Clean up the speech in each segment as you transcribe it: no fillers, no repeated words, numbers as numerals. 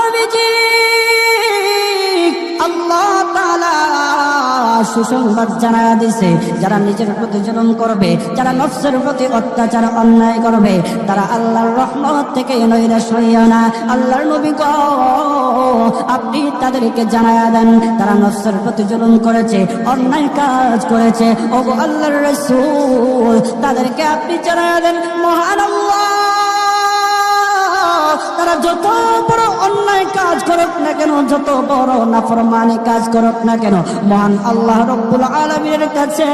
নবীজি আল্লাহ তাআলা সুসংবাদ জানায়া দিয়েছে, যারা নিজের প্রতি জুলুম করবে, যারা নফসের প্রতি অত্যাচার অন্যায় করবে, তারা আল্লাহর রহমত থেকে নৈরাশ হইও না। আল্লাহর নবী গো, আপনি তাদেরকে জানায়া দেন, তারা নফসের প্রতি জুলুম করেছে, অন্যায় কাজ করেছে। ওগো আল্লাহর রাসূল, তাদেরকে আপনি জানায়া দেন, মহান আল্লাহ তারা যত বড় অন্যায় কাজ করুক না কেন, যত বড় নাফরমানি কাজ করুক না কেন, মহান আল্লাহ রব্বুল আলামিনের কাছে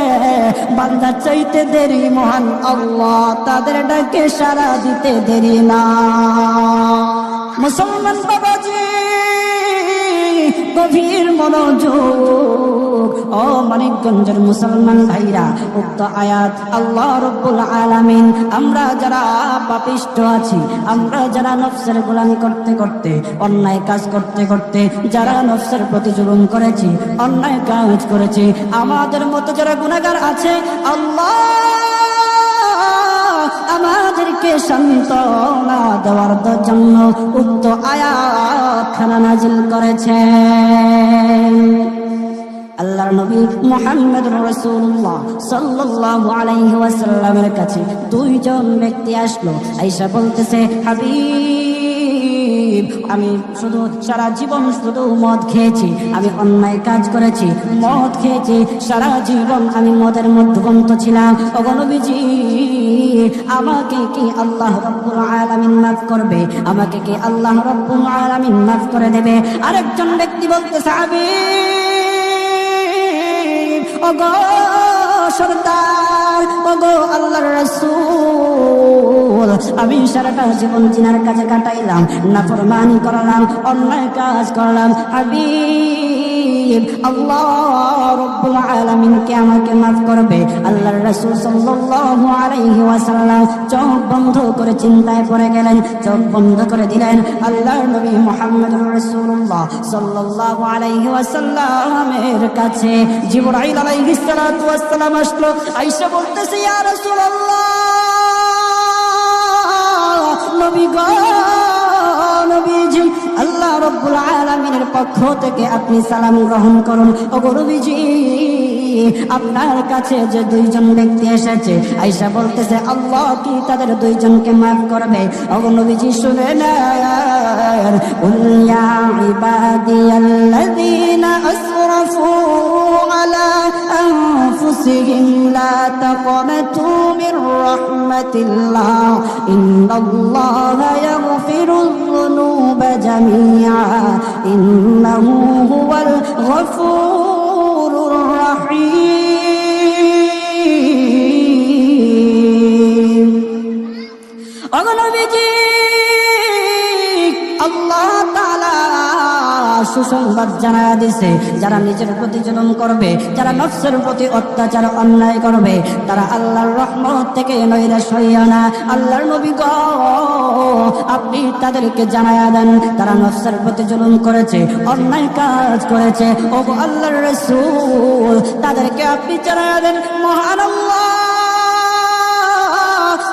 বান্দা চাইতে দেরি, মহান আল্লাহ তাদের ডাকে সাড়া দিতে দেরি না। মুসলমান বাবাজি, গভীর মনোযোগ, ও মানিকগঞ্জের মুসলমান ভাইরা, উক্ত আয়াত আল্লাহ রব্বুল আলামিন আমরা যারা পাপিষ্ঠ আছি, আমরা যারা নফসের গোলামি করতে করতে, অন্যায় কাজ করতে করতে, যারা নফসের প্রতি জুলুম করেছি, অন্যায় কাজ করেছি, আমাদের মতো যারা গুনাহগার আছে, আল্লাহ আমাদেরকে সান্ত্বনা দেওয়ার জন্য উক্ত আয়াত খানা নাজিল করেছেন। আল্লাহর নবী মুহাম্মদুর রাসূলুল্লাহ সাল্লাল্লাহু আলাইহি ওয়াসাল্লামের কাছে দুইজন ব্যক্তি আসলো, আয়েশা বলতেছে, হাবিব, আমি শুধু সারা জীবন শুধু মদ খেয়েছি, আমি অন্যায় কাজ করেছি, মদ খেয়েছি, সারা জীবন আমি মদের মধ্যবন্ত ছিলাম। ওগো নবীজি, আমাকে কি আল্লাহ রাব্বুল আলামিন মাফ করবে? আমাকে কি আল্লাহ রাব্বুল আলামিন মাফ করে দেবে? আরেকজন ব্যক্তি বলতেছে, হাবিব, ওগো সরদার, ওগো আল্লাহর রাসূল, আমি সারাটা জীবন জিনার কাজে কাটাইলাম, নাফরমানি করলাম, অন্যায় কাজ করলাম। হাবিব, আল্লাহ রব্বুল আলামিন কে আমাকে মাফ করবে? আল্লাহর রাসূল সাল্লাল্লাহু আলাইহি ওয়াসাল্লাম চোখ বন্ধ করে চিন্তায় পড়ে গেলেন, চোখ বন্ধ করে দিলেন। আল্লাহর নবী মুহাম্মদুর রাসূলুল্লাহ সাল্লাল্লাহু আলাইহি ওয়াসাল্লামের কাছে জিবরাইল আলাইহিস সালাতু ওয়াস সালাম আসলো। আয়েশা বলতেছে, ইয়া রাসূলুল্লাহ, নবী গো, নবীজি, আল্লাহ রাব্বুল আলামিনের পক্ষ থেকে আপনি সালাম গ্রহণ করুন। ওগো নবীজি, আপনার কাছে যে দুইজন ব্যক্তি এসেছে, আয়েশা বলতেছে, আল্লাহ কি তাদের দুইজনকে মাফ করবে? ওগো নবীজি শুনেন, কুল ইয়া ইবাদিয়াল্লাযীনা আসরাফু আলা আনফুসিহিম লা তাকনাতু মির রাহমাতিল্লাহ ইন্নাল্লাহা ইয়াগফিরুয যুনুবা জামিআ ইন্নাহু হুয়াল গফুরুর রাহিম। ওগো নবীজি, আল্লাহ তাআলা সুসংবাদ জানায়া দিয়েছে, যারা নিজের প্রতি জুলুম করবে, যারা নফসের প্রতি অত্যাচার অন্যায় করবে, তারা আল্লাহর রহমত থেকে নৈরাশ হইও না। আল্লাহর নবী গো, আপনি তাদেরকে জানায়া দেন, তারা নফসের প্রতি জুলুম করেছে, অন্যায় কাজ করেছে। ওগো আল্লাহর রাসূল, তাদেরকে আপনি জানায়া দেন, মহান আল্লাহ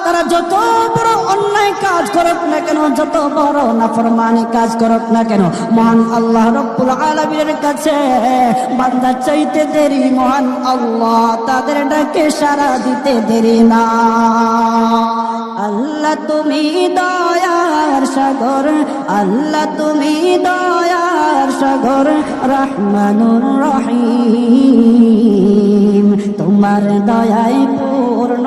তারা যত বড় অন্যায় কাজ করুক না কেন, যত বড় নাফরমানি কাজ করুক না কেন, মহান আল্লাহ রব্বুল আলামিনের কাছে বান্দা চাইতে দেরি, মহান আল্লাহ তাদের ডাকে সাড়া দিতে দেরি না। আল্লাহ তুমি দয়ার সাগর, আল্লাহ তুমি দয়ার সাগর, রহমানুর রহিম, তোমার দয়ায় পূর্ণ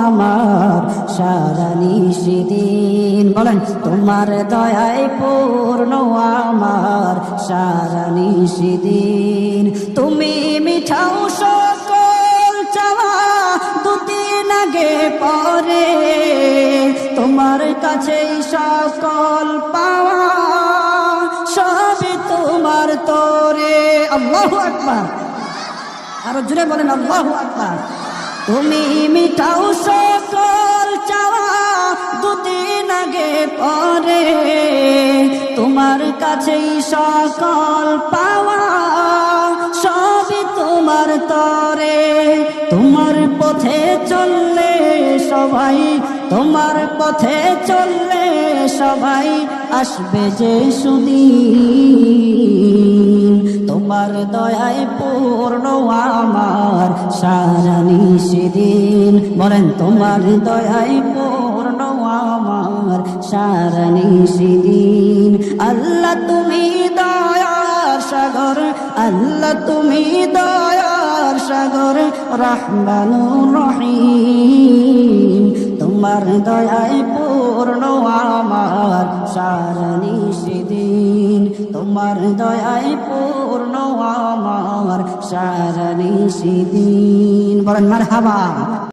আমার সারা নিশিদিন। বলেন, তোমার দয়ায় পূর্ণ আমার সারা নিশিদিন। তুমি মিঠাও সকল চাওয়া, দুদিন আগে পরে তোমার কাছেই সকল পাওয়া, সবই তোমার তরে। আল্লাহু আকবার, আরো জোরে বলেন, আল্লাহু আকবার। তুমি মিটাও সকল চাওয়া, দুদিন আগে পরে তোমার কাছেই সকল পাওয়া, সবই তোমার তরে। তোমার পথে চললে সবাই, তোমার পথে চললে সবাই আসবে যে সুদিন, তোমার দয়ায় পূর্ণ আমার সারা নিশিদিন। বলেন তোমার দয়ায় পূর্ণ আমার সারা নিশিদিন। আল্লাহ তুমি দয়ার সাগর, আল্লাহ তুমি দয়ার সাগর, রহমানুর রহিম। তোমার দয়ায় পূর্ণ আমার সারা নিশিদিন, তোমার দয়ায় পূর্ণ আমার সারা নিশিদিন। বলেন মারহাবা।